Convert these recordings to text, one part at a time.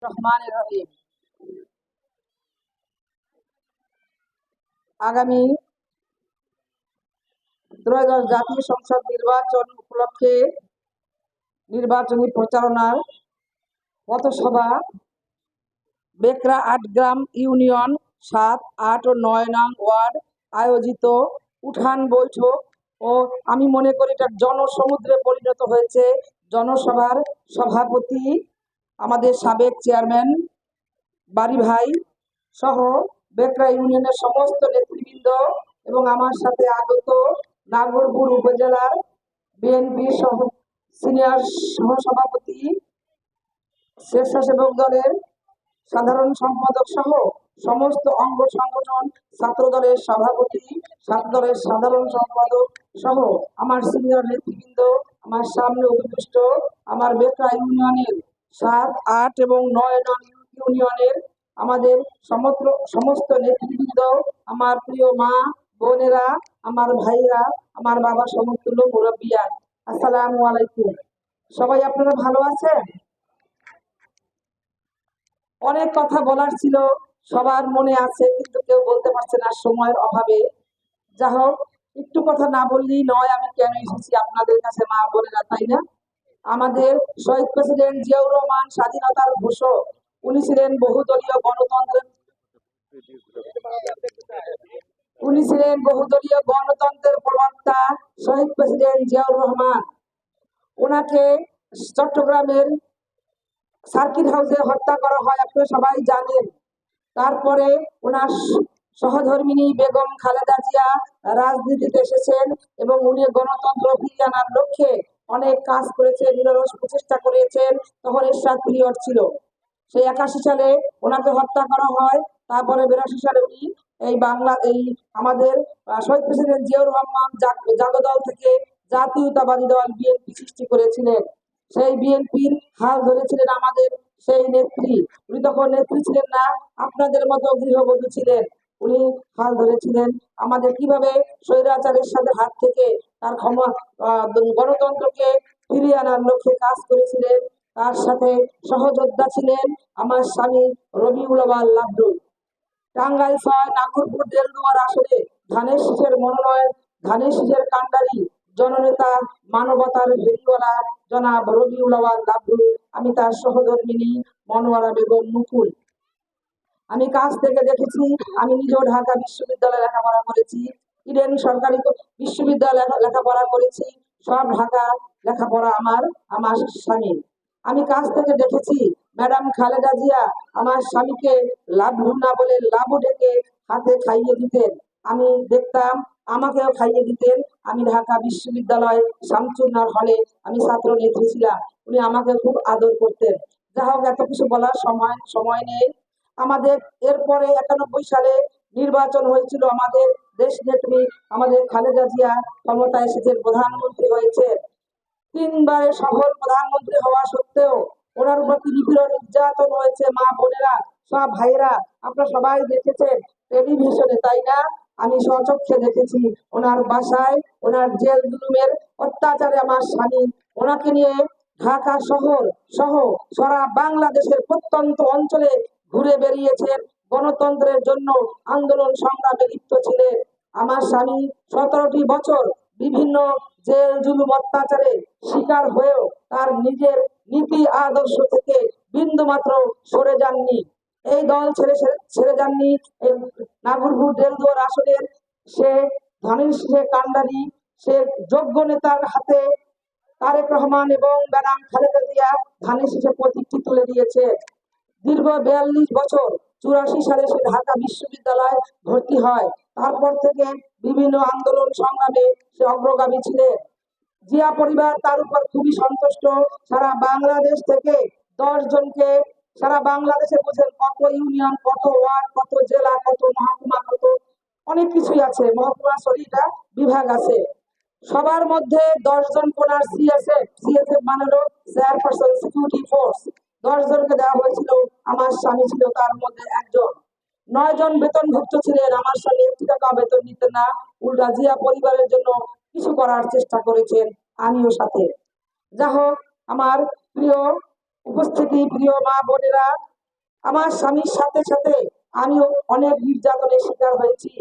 রহমান রহিম। আগামী ত্রয়োদশ জাতীয় সংসদ নির্বাচন উপলক্ষে নির্বাচনী প্রচারণার পথসভা বেকরা ৮গ্রাম ইউনিয়ন ৭, ৮ ও ৯ নং ওয়ার্ড আয়োজিত উঠান বৈঠক ও আমি মনে করি এটা জনসমুদ্রে পরিণত হয়েছে। জনসভার সভাপতি আমাদের সাবেক চেয়ারম্যান বাড়ি ভাই সহ বেকরা ইউনিয়নের সমস্ত নেতৃবৃন্দ এবং আমার সাথে আগত নাগরপুর উপজেলার বিএনপি সহ সিনিয়র সহসভাপতি, স্বেচ্ছাসেবক দলের সাধারণ সম্পাদক সহ সমস্ত অঙ্গ সংগঠন, ছাত্র দলের সভাপতি, ছাত্র দলের সাধারণ সম্পাদক সহ আমার সিনিয়র নেতৃবৃন্দ, আমার সামনে উপবিষ্ট আমার বেকরা ইউনিয়নের ৭, ৮ এবং ৯ নং ইউনিয়নের আমাদের সমস্ত নেতৃবৃন্দ, আমার প্রিয় মা বোনেরা, আমার ভাইরা, আমার বাবা সমতুল্য মুরব্বিয়ান, আসসালামু আলাইকুম। সবাই আপনারা ভালো আছেন? অনেক কথা বলার ছিল, সবার মনে আছে, কিন্তু কেউ বলতে পারছে না সময়ের অভাবে। যা হোক, একটু কথা না বললেই নয়। আমি কেন এসেছি আপনাদের কাছে মা বোনেরা, তাই না? আমাদের শহীদ প্রেসিডেন্ট জিয়াউর রহমান স্বাধীনতার ঘোষক, উনি ছিলেন বহুদলীয় গণতন্ত্রের প্রবক্তা শহীদ প্রেসিডেন্ট জিয়াউর রহমান। ওনাকে চট্টগ্রামের সার্কিট হাউসে হত্যা করা হয়, আপনারা সবাই জানেন। তারপরে ওনার সহধর্মিনী বেগম খালেদা জিয়া রাজনীতিতে এসেছেন এবং উনি গণতন্ত্র ফিরিয়ে আনার লক্ষ্যে অনেক কাজ করেছেন, নিরলস প্রচেষ্টা করেছেন। তখন এরশাদ পিরিয়ড ছিল। সেই 81 সালে ওনাকে হত্যা করা হয়। তারপরে 82 সালে উনি এই আমাদের শহীদ প্রেসিডেন্ট জিয়াউর রহমান জাগদল থেকে জাতীয়তাবাদী দল বিএনপি সৃষ্টি করেছিলেন। সেই বিএনপির হাল ধরেছিলেন আমাদের সেই নেত্রী। উনি তখন নেত্রী ছিলেন না, আপনাদের মতো গৃহবধূ ছিলেন। উনি হাল ধরেছিলেন আমাদের কিভাবে স্বৈরাচারের সাথে হাত থেকে তার গণতন্ত্রকে ফিরিয়ে আনার লক্ষ্যে কাজ করেছিলেন। তার সাথে সহযোদ্ধা ছিলেন আমার স্বামী রবিউল আওয়াল লাবলু। টাঙ্গাইল ৬ নাগরপুর দেলদুয়ার আসনে ধানের শীষের কান্ডারি জননেতা, মানবতার ভেরিওয়ালা জনাব রবিউল আওয়াল লাবলু, আমি তার সহধর্মিনী মনোয়ারা বেগম মুকুল। আমি কাছ থেকে দেখেছি। আমি নিজেও ঢাকা বিশ্ববিদ্যালয়ে লেখাপড়া করেছি, ইডেন সরকারি বিশ্ববিদ্যালয়ে লেখাপড়া করেছি। সব ঢাকা লেখাপড়া আমার স্বামী। আমি কাছ থেকে দেখেছি ম্যাডাম খালেদা জিয়া আমার স্বামীকে লাবলু না বলে লাবু ডেকে হাতে খাইয়ে দিতেন। আমি দেখতাম, আমাকেও খাইয়ে দিতেন। আমি ঢাকা বিশ্ববিদ্যালয় শামসুন্নার হলে আমি ছাত্র নেত্রী ছিলাম। উনি আমাকে খুব আদর করতেন। যা হোক, এত কিছু বলার সময় নেই। আমাদের এরপরে 91 সালে নির্বাচন হয়েছিল। আমাদের দেশ নেত্রী আমাদের খালেদা জিয়া ক্ষমতায় এসেছেন, প্রধানমন্ত্রী হয়েছে। 3বারের সফল প্রধানমন্ত্রী হওয়া সত্ত্বেও ওনার উপর নিপীড়ন নির্যাতন হয়েছে। মা বোনেরা, সব ভাইরা, আপনারা সবাই দেখেছেন টেলিভিশনে, তাই না? আমি স্বচক্ষে দেখেছি ওনার বাসায়, ওনার জেল জুলুমের অত্যাচারে আমার স্বামী ওনাকে নিয়ে ঢাকা শহর সহ সারা বাংলাদেশের প্রত্যন্ত অঞ্চলে ঘুরে বেরিয়েছেন, গণতন্ত্রের জন্য আন্দোলন সংগ্রামে লিপ্ত ছিলেন। আমার স্বামী 17টি বছর বিভিন্ন জেল জুলুম অত্যাচারে শিকার হয়েও তার নিজের নীতি আদর্শ থেকে বিন্দুমাত্র সরে যাননি। এই দল ছেড়ে যাননি। নাগরপুর দেলদুয়ার আসনের সে ধানের শীষের কান্ডারি, সে যোগ্য নেতার হাতে তারেক রহমান এবং ম্যাডাম খালেদা জিয়া ধানের শীষের প্রতীকটি তুলে দিয়েছে। দীর্ঘ 42 বছর 84 সালে সে ঢাকা বিশ্ববিদ্যালয়ে ভর্তি হয়। তারপর থেকে বিভিন্ন আন্দোলন সংগ্রামে সে অগ্রগামী ছিলেন। জিয়া পরিবার তার উপর খুবই সন্তুষ্ট। সারা বাংলাদেশ থেকে 10 জনকে, সারা বাংলাদেশে বুঝেন কত ইউনিয়ন, কত ওয়ার্ড, কত জেলা, কত মহকুমা, কত অনেক কিছুই আছে, মহকুমা সরিটা বিভাগ আছে। সবার মধ্যে 10 জন কোনার সিএসএফ মানে হলো চেয়ারপারসন সিকিউরিটি ফোর্স, 10 জনকে দেওয়া হয়েছিল। আমার স্বামী ছিল তার মধ্যে একজন। 9 জন বেতনভুক্ত ছিলেন। আমার স্বামী 1 টাকা বেতন নিতেন না, উল্টা জিয়া পরিবারের জন্য কিছু করার চেষ্টা করেছেন, আমিও সাথে। যা হোক, আমার প্রিয় উপস্থিতি, প্রিয় মা বোনেরা, আমার স্বামীর সাথে সাথে আমিও অনেক নির্যাতনের শিকার হয়েছি।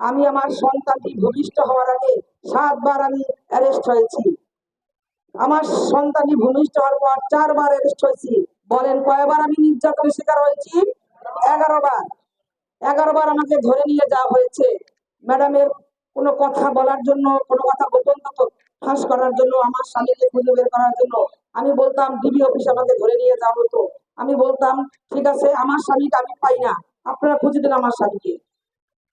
আমি আমার সন্তানটি ভূমিষ্ঠ হওয়ার আগে 7 বার আমি অ্যারেস্ট হয়েছি। আমার সন্তানটি ভূমিষ্ঠ হওয়ার পর 4 বার অ্যারেস্ট হয়েছি। বলেন কয়বার আমি নির্যাতনের শিকার হয়েছি? 11 বার। 11 বার আমাকে ধরে নিয়ে যাওয়া হয়েছে ম্যাডামের কোনো কথা বলার জন্য, কোনো কথা গোপন তথ্য ফাঁস করার জন্য, আমার স্বামীকে খুঁজে বের করার জন্য। আমি বলতাম ডিবি অফিসে আমাকে ধরে নিয়ে যাওয়া হতো। আমি বলতাম ঠিক আছে, আমার স্বামীকে আমি পাই না, আপনারা খুঁজে দেন আমার স্বামীকে।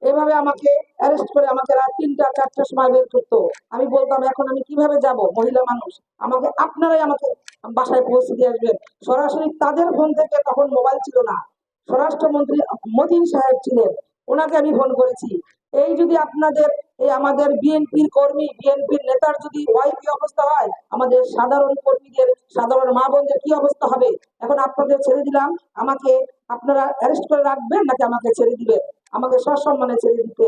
এভাবে আমাকে অ্যারেস্ট করে আমাকে রাত 3টা 4টার সময় বের করতো। আমি বলতাম এখন আমি কিভাবে যাব, মহিলা মানুষ, আপনারাই আমাকে বাসায় পৌঁছে দিয়ে আসবেন। সরাসরি তাদের ফোন থেকে, তখন মোবাইল ছিল না, স্বরাষ্ট্রমন্ত্রী মতিন সাহেব ছিলেন, ওনাকে আমি ফোন করেছি। এই যদি আপনাদের এই আমাদের বিএনপির কর্মী, বিএনপির নেতার যদি ওয়াই কি অবস্থা হয়, আমাদের সাধারণ কর্মীদের, সাধারণ মা বোনদের কি অবস্থা হবে? এখন আপনাদের ছেড়ে দিলাম, আমাকে আপনারা অ্যারেস্ট করে রাখবেন নাকি আমাকে ছেড়ে দিবেন? আমাকে সসম্মানে ছেড়ে দিতে।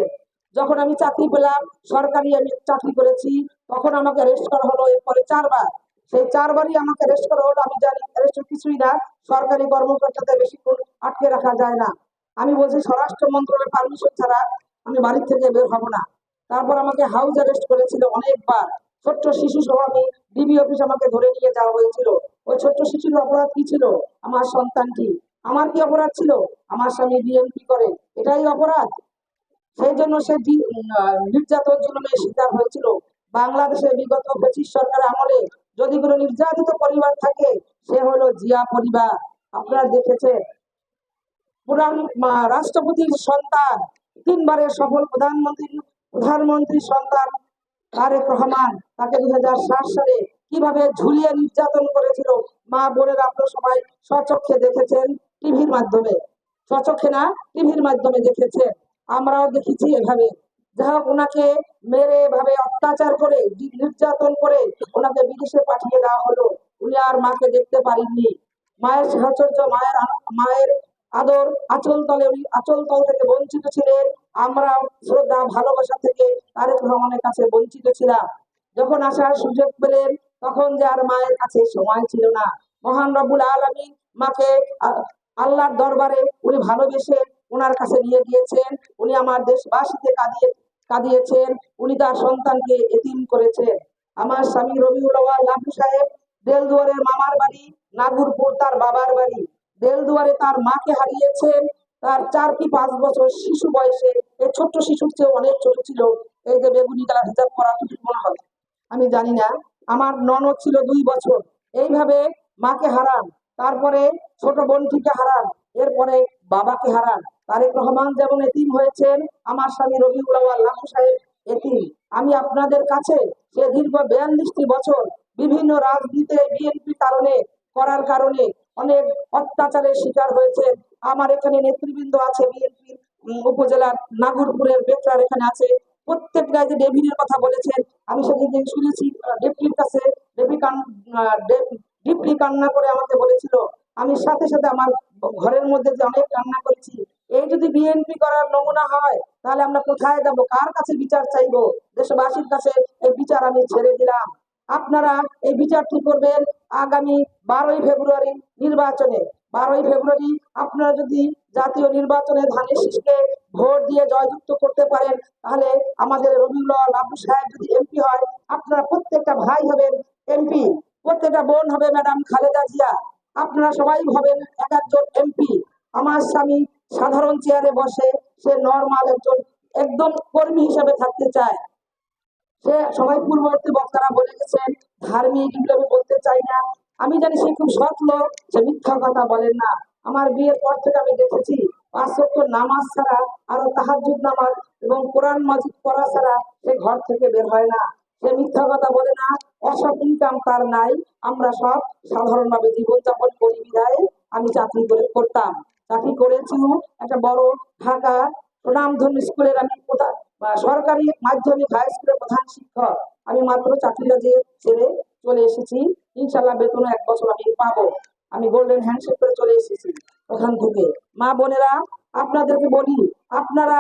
যখন আমি চাকরি পেলাম, সরকারি আমি চাকরি করেছি, তখন আমাকে অ্যারেস্ট করা হলো এরপরে 4 বার। সেই 4 বারই আমাকে অ্যারেস্ট করা হলো। আমি জানি অ্যারেস্ট কিছুই না, সরকারি কর্মকর্তাদের বেশিক্ষণ আটকে রাখা যায় না। আমি বলছি স্বরাষ্ট্র মন্ত্রণালয়ের পারমিশন ছাড়া আমি বাড়ির থেকে বের হব না। তারপর আমাকে হাউস অ্যারেস্ট করেছিল অনেকবার। ছোট্ট শিশু সহ আমি ডিবি অফিস আমাকে ধরে নিয়ে যাওয়া হয়েছিল। ওই ছোট্ট শিশুর অপরাধ কি ছিল? আমার সন্তানটি। আমার কি অপরাধ ছিল? আমার স্বামী বিএনপি করে, এটাই অপরাধ। সেই জন্য সে নির্যাতন জুলুমের শিকার হয়েছিল। বাংলাদেশে বিগত 25 সরকারের আমলে যদি কোনো নির্যাতিত পরিবার থাকে, সে হলো জিয়া পরিবার। আপনারা দেখেছেন পুরান রাষ্ট্রপতির সন্তান, 3 বারের সফল প্রধানমন্ত্রীর সন্তান তারেক রহমান, তাকে 2007 সালে কিভাবে ঝুলিয়ে নির্যাতন করেছিল, মা বোনেরা আপনারা সবাই স্বচক্ষে দেখেছেন, টিভির মাধ্যমে। স্বচক্ষে না, টিভির মাধ্যমে দেখেছেন, আমরাও দেখেছি। এভাবে যাই হোক, ওনাকে মেরে এভাবে অত্যাচার করে, নির্যাতন করে ওনাকে বিদেশে পাঠিয়ে দেওয়া হলো। উনি আর মাকে দেখতে পারেননি। মায়ের সাহচর্য, মায়ের আদর আঁচল তলে, উনি আঁচল তল থেকে বঞ্চিত ছিলেন। আমরা শ্রদ্ধা ভালোবাসা থেকে তারেক রহমানের কাছে বঞ্চিত ছিলাম। যখন আসার সুযোগ পেলেন, তখন যে আর মায়ের কাছে সময় ছিল না। মহান রব্বুল আলামিন মাকে আল্লাহর দরবারে উনি ভালোবেসে ওনার কাছে নিয়ে গিয়েছেন। উনি আমার দেশবাসীকে কাঁদিয়েছেন। উনি তার সন্তানকে এতিম করেছেন। আমার স্বামী রবিউল আউয়াল লাভু সাহেব দেলদুয়ারের মামার বাড়ি, নাগুরপুর তার বাবার বাড়ি। দেলদুয়ারে তার মাকে হারিয়েছেন তার 4 কি 5 বছর শিশু বয়সে। এই ছোট্ট শিশুর চেয়ে অনেক ছোট ছিল। এই যে বেগুনি কালার হিজাব পরা, মনে হয়, আমি জানি না। আমার ননদ ছিল 2 বছর। এইভাবে মাকে হারান, তারপরে ছোট বোনটিকে হারান, এরপরে বাবাকে হারান। তারেক রহমান যেমন এতিম হয়েছেন, আমার স্বামী রবিউল আউয়াল লাখু সাহেব এতিম। আমি আপনাদের কাছে সে দীর্ঘ 42টি বছর বিভিন্ন রাজনীতিতে বিএনপি করার কারণে অনেক অত্যাচারের শিকার হয়েছেন। আমার এখানে নেতৃবৃন্দ আছে বিএনপির, উপজেলার নাগরপুরের বেতরার এখানে আছে। প্রত্যেকটা যে ডেভিডের কথা বলেছেন, আমি সেদিন শুনেছি ডেপুটির কাছে ডিপলি কান্না করে আমাকে বলেছিল। আমি সাথে সাথে আমার ঘরের মধ্যে যে অনেক কান্না করেছি। এই যদি বিএনপি করার নমুনা হয়, তাহলে আমরা কোথায় যাব, কার কাছে বিচার চাইবো? দেশবাসীর কাছে এই বিচার আমি ছেড়ে দিলাম। আপনারা এই বিচারটি করবেন আগামী 12ই ফেব্রুয়ারি নির্বাচনে। 12ই ফেব্রুয়ারি আপনারা যদি জাতীয় নির্বাচনে ধানের শীষকে ভোট দিয়ে জয়যুক্ত করতে পারেন, তাহলে আমাদের রবিউল্লাহ লাভু সাহেব যদি এমপি হয়, আপনারা প্রত্যেকটা ভাই হবেন এমপি, প্রত্যেকটা বোন হবে ম্যাডাম খালেদা জিয়া, আপনারা সবাই হবেন এক একজন এমপি। আমার স্বামী সাধারণ চেয়ারে বসে, সে নর্মাল একজন একদম কর্মী হিসেবে থাকতে চায়। সে সবাই পূর্ববর্তী বক্তারা বলে গেছেন ধার্মিক, এগুলো আমি বলতে চাই না। আমি জানি সে খুব সৎ লোক, সে মিথ্যা কথা বলেন না। আমার বিয়ের পর থেকে আমি দেখেছি 5 ওয়াক্ত নামাজ ছাড়া, আরো তাহাজ্জুদ নামাজ এবং কোরআন মাজিদ পড়া ছাড়া সে ঘর থেকে বের হয় না। সে মিথ্যা কথা বলে না, অসৎ ইনকাম তার নাই। আমরা সব সাধারণভাবে জীবনযাপন করি বিধায় আমি করতাম, চাকরি করেছি একটা বড় ঢাকা সুনামধন্য স্কুলের আমি সরকারি মাধ্যমিক হাই স্কুলের প্রধান শিক্ষক। আমি মাত্র চাকরিটা যে ছেড়ে চলে এসেছি, ইনশাল্লাহ বেতন 1 বছর আমি পাবো। আমি গোল্ডেন হ্যান্ডশেক করে চলে এসেছি ওখান থেকে। মা বোনেরা, আপনাদেরকে বলি, আপনারা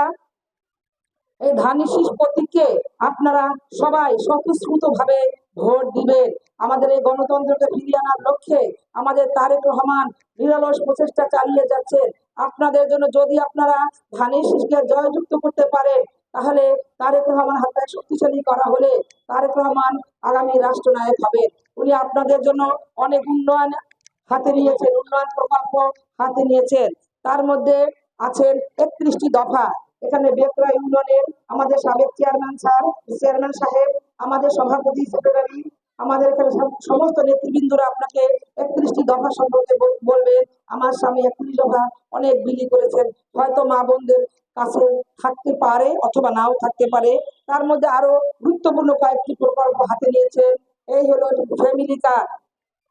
এই ধানের শীষ প্রতীককে আপনারা সবাই স্বতঃস্ফূর্ত ভাবে ভোট দিবেন। আমাদের এই গণতন্ত্রকে ফিরিয়ে আনার লক্ষ্যে আমাদের তারেক রহমান নিরলস প্রচেষ্টা চালিয়ে যাচ্ছেন। আপনাদের জন্য যদি আপনারা ধানের শীষকে জয়যুক্ত করতে পারেন, তাহলে তারেক রহমান হাতটায় শক্তিশালী করা হলে তারেক রহমান আগামী রাষ্ট্রনায়ক হবেন। উনি আপনাদের জন্য অনেক উন্নয়ন হাতে নিয়েছেন, উন্নয়ন প্রকল্প হাতে নিয়েছেন। তার মধ্যে আছেন 31টি দফা। এখানে বেতরা ইউনিয়নের আমাদের সাবেক চেয়ারম্যান সাহেব, আমাদের সভাপতি, সেক্রেটারি, আমাদের এখানে সমস্ত নেতৃবৃন্দরা আপনাকে 31টি দফা সম্পর্কে বলবেন। আমার স্বামী 31 দফা অনেক বিলি করেছেন, হয়তো মা বোনদের কাছে থাকতে পারে অথবা নাও থাকতে পারে। তার মধ্যে আরো গুরুত্বপূর্ণ কয়েকটি প্রকল্প হাতে নিয়েছেন। এই হলো ফ্যামিলি কার্ড।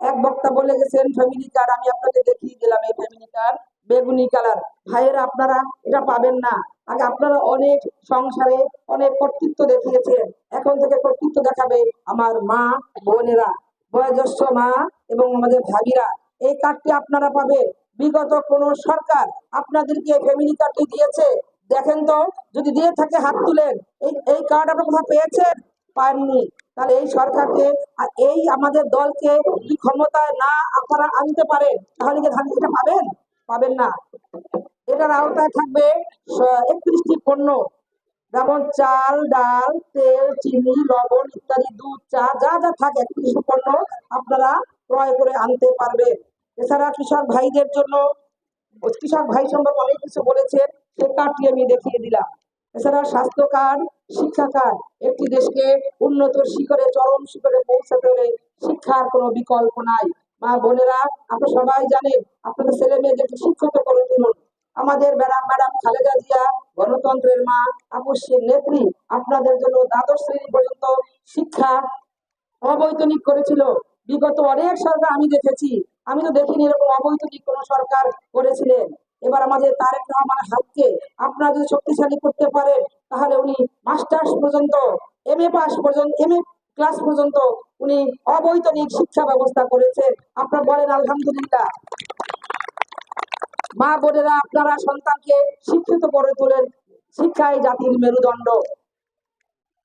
এক বক্তা বলে গেছেন ফ্যামিলি কার্ড, আমি আপনাকে দেখিয়ে দিলাম এই ফ্যামিলি কার্ড, বেগুনি কালার। ভাইয়েরা আপনারা এটা পাবেন না। আগে আপনারা অনেক সংসারে অনেক কর্তৃত্ব দেখিয়েছেন, এখন থেকে কর্তৃত্ব দেখাবে আমার মা বোনেরা, বয়োজ্যেষ্ঠ মা এবং আমাদের ভাবিরা। এই কার্ডটি আপনারা পাবেন। বিগত কোন সরকার আপনাদেরকে ফ্যামিলি কার্ডটি দিয়েছে? দেখেন তো, যদি দিয়ে থাকে হাত তুলেন। এই কার্ড আপনারা কোথাও পেয়েছেন? পাননি। তাহলে এই সরকারকে আর এই আমাদের দলকে যদি ক্ষমতায় না আপনারা আনতে পারেন, তাহলে কি ধান এটা পাবেন? পাবেন না। এটার আওতায় থাকবে 31টি পণ্য, যেমন চাল, ডাল, তেল, চিনি, লবণ ইত্যাদি, দুধ, চা, যা যা থাকে 31টি পণ্য আপনারা ক্রয় করে আনতে পারবেন। এছাড়া কৃষক ভাইদের জন্য, কৃষক ভাই সম্পর্কে অনেক কিছু বলেছেন, সেই কার্ডটি আমি দেখিয়ে দিলাম। এছাড়া স্বাস্থ্য কার্ড, শিক্ষা কার্ড। একটি দেশকে উন্নত শিখরে, চরম শিখরে পৌঁছাতে হলে শিক্ষার কোনো বিকল্প নাই। মা বোনেরা, আপনারা সবাই জানেন আপনাদের ছেলে মেয়েদেরকে শিক্ষিত করে তুলুন। আমাদের ম্যাডাম খালেদা জিয়া গণতন্ত্রের মা, আপসীর নেত্রী, আপনাদের জন্য দ্বাদশ শ্রেণী পর্যন্ত শিক্ষা অবৈতনিক করেছিল। বিগত অনেক সরকার আমি দেখেছি, আমি তো দেখিনি এরকম অবৈতনিক কোন সরকার করেছিলেন। এবার আমাদের তারেক রহমানের হাতকে আপনারা যদি শক্তিশালী করতে পারেন, তাহলে উনি মাস্টার্স পর্যন্ত, MA পাস পর্যন্ত, MA ক্লাস পর্যন্ত উনি অবৈতনিক শিক্ষা ব্যবস্থা করেছেন। আপনারা বলেন আলহামদুলিল্লাহ। মা বোনেরা, আপনারা সন্তানকে শিক্ষিত করে তোলেন। শিক্ষাই জাতির মেরুদণ্ড।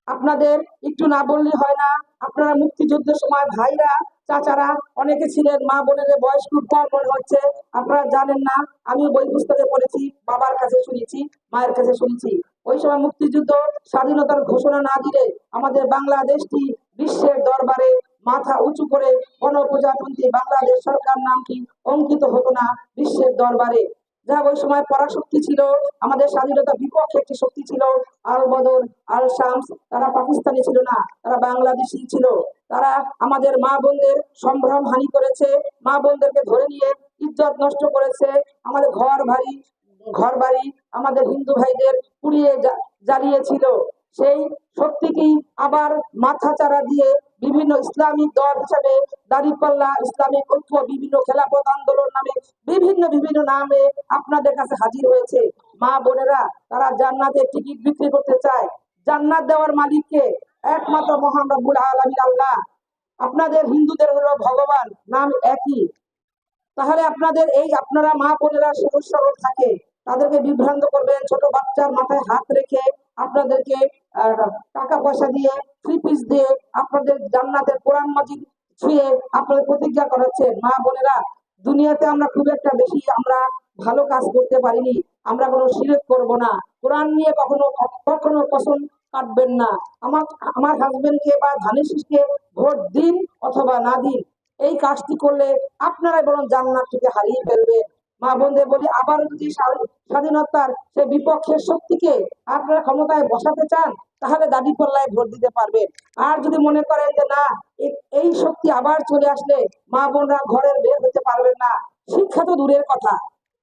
আপনাদের একটু না বললে হয় না, আপনারা মুক্তিযুদ্ধের সময় ভাইরা, চাচারা অনেকে ছিলেন, মা বোনের বয়স খুব কম মনে হচ্ছে, আপনারা জানেন না। আমি বই পুস্তকে পড়েছি, বাবার কাছে শুনেছি, মায়ের কাছে শুনেছি। ওই সময় মুক্তিযুদ্ধ স্বাধীনতার ঘোষণা না দিলে আমাদের বাংলাদেশটি বিশ্বের দরবারে মাথা উঁচু করে গণপ্রজাতন্ত্রী বাংলাদেশ সরকার নামটি অঙ্কিত হতো না বিশ্বের দরবারে। যা ওই সময় পরাশক্তি ছিল, আমাদের স্বাধীনতা বিপক্ষে একটি শক্তি ছিল, আল বদর, আল শামস। তারা পাকিস্তানি ছিল না, তারা বাংলাদেশি ছিল। তারা আমাদের মা বোনদের সম্ভ্রম হানি করেছে, মা বোনদেরকে ধরে নিয়ে ইজ্জত নষ্ট করেছে, আমাদের ঘর বাড়ি আমাদের হিন্দু ভাইদের পুড়িয়ে জ্বালিয়েছিল। সেই শক্তিটি আবার মাথাচাড়া দিয়ে বিভিন্ন ইসলামিক দল হিসেবে দাঁড়িপাল্লা, ইসলামিক ঐক্য, বিভিন্ন খেলাফত আন্দোলন নামে বিভিন্ন নামে আপনাদের কাছে হাজির হয়েছে। মা বোনেরা, তারা জান্নাতের টিকিট বিক্রি করতে চায়। জান্নাত দেওয়ার মালিককে একমাত্র মহান রব্বুল আলামিন আল্লাহ। আপনাদের হিন্দুদের হলো ভগবান, নাম একই। তাহলে আপনাদের এই আপনারা মা বোনেরা সমস্যা থাকে, তাদেরকে বিভ্রান্ত করবেন, ছোট বাচ্চার মাথায় হাত রেখে আপনাদেরকে টাকা পয়সা দিয়ে, ফ্রি পিস দিয়ে আপনাদের জান্নাতের কোরআন মাজিদ ছুঁয়ে আপনাদের প্রতিজ্ঞা করাচ্ছেন। মা বোনেরা, দুনিয়াতে আমরা খুব একটা বেশি আমরা ভালো কাজ করতে পারিনি। আমরা কোনো শিরক করব না, কোরআন নিয়ে কখনো কখনো পছন্দ কাটবেন না। আমার হাজবেন্ডকে বা ধানের শীষকে ভোট দিন অথবা না দিন, এই কাজটি করলে আপনারাই বরং জান্নাতকে হারিয়ে ফেলবেন। মা বোনদের বলি, আবার যদি স্বাধীনতার সে বিপক্ষের শক্তিকে আপনারা ক্ষমতায় বসাতে চান, তাহলে দাবি পাল্লায় ভোট দিতে পারবেন। আর যদি মনে করেন যে না, এই শক্তি আবার চলে আসলে মা বোনরা ঘরের বের হতে পারবেন না, শিক্ষা তো দূরের কথা,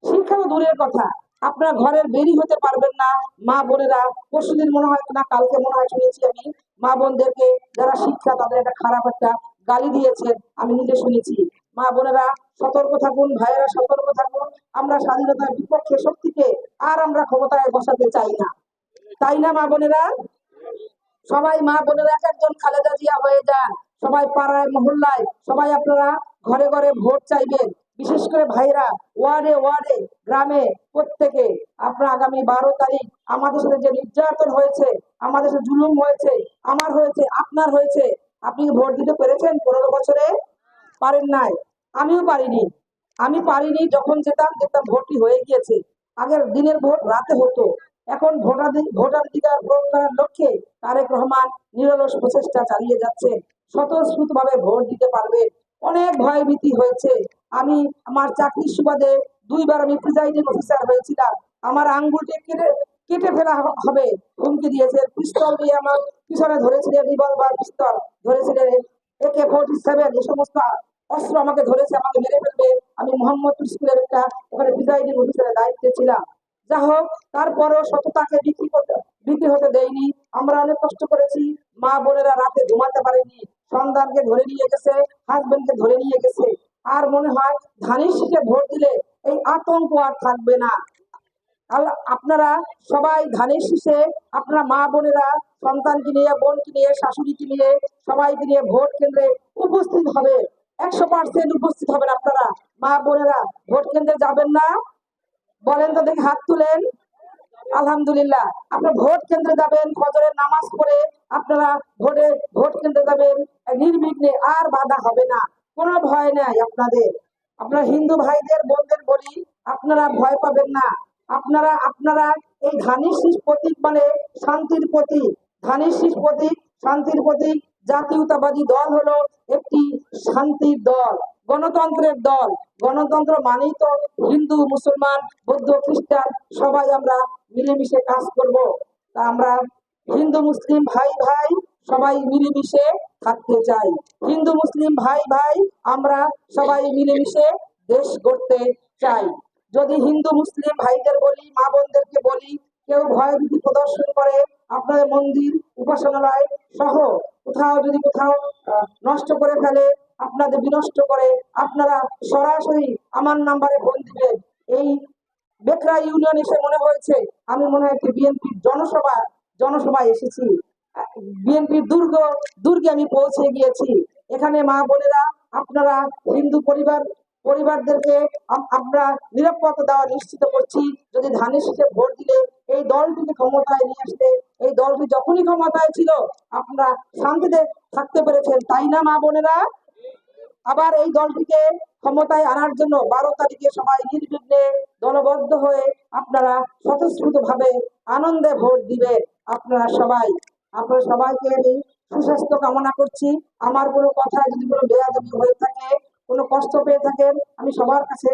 শিক্ষা তো দূরের কথা, আপনারা ঘরের বেরই হতে পারবেন না। মা বোনেরা, পরশুদিন মনে হয় না কালকে মনে হয় শুনেছি আমি, মা বোনদেরকে যারা শিক্ষা তাদের একটা খারাপ একটা গালি দিয়েছেন, আমি নিজে শুনেছি। মা বোনেরা সতর্ক থাকুন, ভাইয়েরা সতর্ক থাকুন। আমরা স্বাধীনতার বিপক্ষে শক্তিকে আর আমরা ক্ষমতায় বসাতে চাই না, তাই না মা বোনেরা? সবাই মা বোনেরা এক একজন খালেদা জিয়া হয়ে যান, সবাই পাড়ায় মহল্লায়, সবাই আপনারা ঘরে ঘরে ভোট চাইবেন। বিশেষ করে ভাইরা ওয়ার্ডে ওয়ার্ডে গ্রামে প্রত্যেকে আপনার আগামী 12 তারিখ আমাদের সাথে যে নির্যাতন হয়েছে, আমাদের সাথে জুলুম হয়েছে, আমার হয়েছে, আপনার হয়েছে, আপনি ভোট দিতে পেরেছেন 15 বছরে? পারেন নাই। আমিও পারিনি। আমি পারিনি, যখন যেতাম দেখতাম ভোটই হয়ে গিয়েছে। আগের দিনের ভোট রাতে হতো। এখন ভোটাধিকার প্রয়োগ করার লক্ষ্যে তারেক রহমান নিরলস প্রচেষ্টা চালিয়ে যাচ্ছে। স্বতঃস্ফূর্ত ভাবে ভোট দিতে পারবে। অনেক ভয় ভীতি হয়েছে। আমি আমার চাকরির সুবাদে 2বার আমি প্রিজাইডিং অফিসার হয়েছিলাম। আমার আঙ্গুলটি কেটে কেটে ফেলা হবে হুমকি দিয়েছে। পিস্তল দিয়ে আমার পিছনে ধরেছিলেন, রিভলভার পিস্তল ধরেছিলেন, AK-47 এই সমস্ত অস্ত্র আমাকে ধরেছে, আমাকে মেরে ফেলবে। আমি মোহাম্মদপুর স্কুলের একটা ওখানে প্রিজাইডিং অফিসারের দায়িত্বে ছিলাম। যা হোক, তারপরও সততাকে বিক্রি হতে দেয়নি। আমরা অনেক কষ্ট করেছি। মা বোনেরা রাতে ঘুমাতে পারেনি, সন্তানকে ধরে নিয়ে গেছে, হাজবেন্ডকে ধরে নিয়ে গেছে। আর মনে হয় ধানের শীষে ভোট দিলে এই আতঙ্ক আর থাকবে না। আপনারা সবাই ধানের শীষে আপনারা মা বোনেরা সন্তানকে নিয়ে, বোনকে নিয়ে, শাশুড়িকে নিয়ে, সবাইকে নিয়ে ভোট কেন্দ্রে উপস্থিত হবে। 100% উপস্থিত হবেন আপনারা। মা বোনেরা ভোট কেন্দ্রে যাবেন না? বলেন তো দেখি, হাত তুলেন। আলহামদুলিল্লাহ। আপনারা ভোট কেন্দ্রে যাবেন, ফজরের নামাজ পড়ে আপনারা ভোট কেন্দ্রে যাবেন নির্বিঘ্নে, আর বাধা হবে না, কোনো ভয় নাই আপনাদের। আপনারা হিন্দু ভাইদের বোনদের বলি, আপনারা ভয় পাবেন না। আপনারা আপনারা এই ধানের শীষ প্রতীক মানে শান্তির প্রতীক। ধানের শীষ প্রতীক শান্তির প্রতীক। জাতীয়তাবাদী দল হলো একটি শান্তির দল, গণতন্ত্রের দল। গণতন্ত্র মানেই তো হিন্দু, মুসলমান, বৌদ্ধ, খ্রিস্টান সবাই আমরা মিলেমিশে কাজ করব। তা আমরা হিন্দু মুসলিম ভাই ভাই সবাই মিলেমিশে থাকতে চাই। হিন্দু মুসলিম ভাই ভাই আমরা সবাই মিলেমিশে দেশ গড়তে চাই। যদি হিন্দু মুসলিম ভাইদের বলি, মা বোনদেরকে বলি, কেউ ভয়ভীতি প্রদর্শন করে আপনাদের মন্দির, উপাসনালয় সহ কোথাও নষ্ট করে ফেলে, আপনাদের বিনষ্ট করে, আপনারা সরাসরি আমার নাম্বারে ফোন দিবেন। এই বেকরা ইউনিয়ন এসে মনে হয়েছে আমি মনে হয় একটি বিএনপির জনসভায় এসেছি। বিএনপির দুর্গে আমি পৌঁছে গিয়েছি। এখানে মা বোনেরা আপনারা হিন্দু পরিবারদেরকে আমরা নিরাপত্তা দেওয়া নিশ্চিত করছি। যদি ধানের শীষে ভোট দিলে এই দলটিকে ক্ষমতায় নিয়ে আসতে, এই দলটি যখনই ক্ষমতায় ছিল আপনারা শান্তিতে থাকতে পেরেছেন, তাই না মা বোনেরা? আবার এই দলটিকে ক্ষমতায় আনার জন্য 12 তারিখে সবাই নির্বিঘ্নে দলবদ্ধ হয়ে আপনারা স্বতঃস্ফূর্ত ভাবে আনন্দে ভোট দিবেন। আপনারা সবাইকে আমি সুস্বাস্থ্য কামনা করছি। আমার কোনো কথা যদি কোনো বেয়াদবি হয়ে থাকে, কোনো কষ্ট পেয়ে থাকেন, আমি সবার কাছে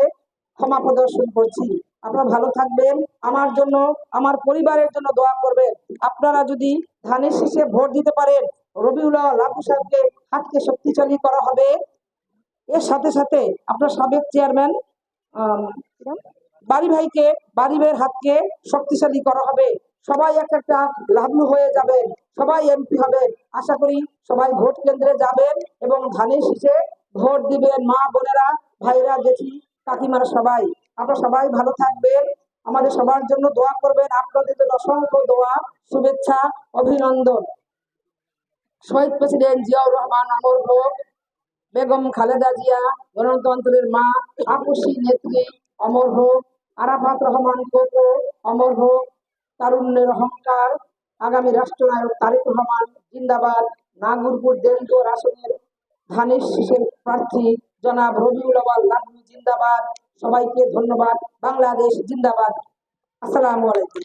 ক্ষমা প্রদর্শন করছি। আপনারা ভালো থাকবেন, আমার জন্য, আমার পরিবারের জন্য দোয়া করবেন। আপনারা যদি ধানের শীষে ভোট দিতে পারেন, রবিউল লাবু সাহেবকে হাতকে শক্তিশালী করা হবে। এর সাথে সাথে আপনার সাবেক চেয়ারম্যান বাড়ি ভাইয়ের হাতকে শক্তিশালী করা হবে। সবাই একটা লাভলু হয়ে যাবেন, সবাই এমপি হবেন। আশা করি সবাই ভোট কেন্দ্রে যাবেন এবং ধানের শীষে ভোট দিবেন। মা বোনেরা, ভাইরা, জেঠি, কাকিমারা সবাই, আপনারা সবাই ভালো থাকবেন। আমাদের সবার জন্য দোয়া করবেন। আপনাদের জন্য অসংখ্য দোয়া, শুভেচ্ছা, অভিনন্দন। শহীদ প্রেসিডেন্ট জিয়াউর রহমান অমর হোক। বেগম খালেদা জিয়া গণতন্ত্রের মা, আপসী নেত্রী অমর হোক। আরাফাত রহমান কোকো অমর হোক। তারুণ্যের অহংকার আগামী রাষ্ট্রনায়ক তারেক রহমান জিন্দাবাদ। নাগরপুর দেলদুয়ার আসনের ধানের শীষের প্রার্থী জনাব রবিউল আউয়াল লাড্ডু জিন্দাবাদ। সবাইকে ধন্যবাদ। বাংলাদেশ জিন্দাবাদ। আসসালামু আলাইকুম।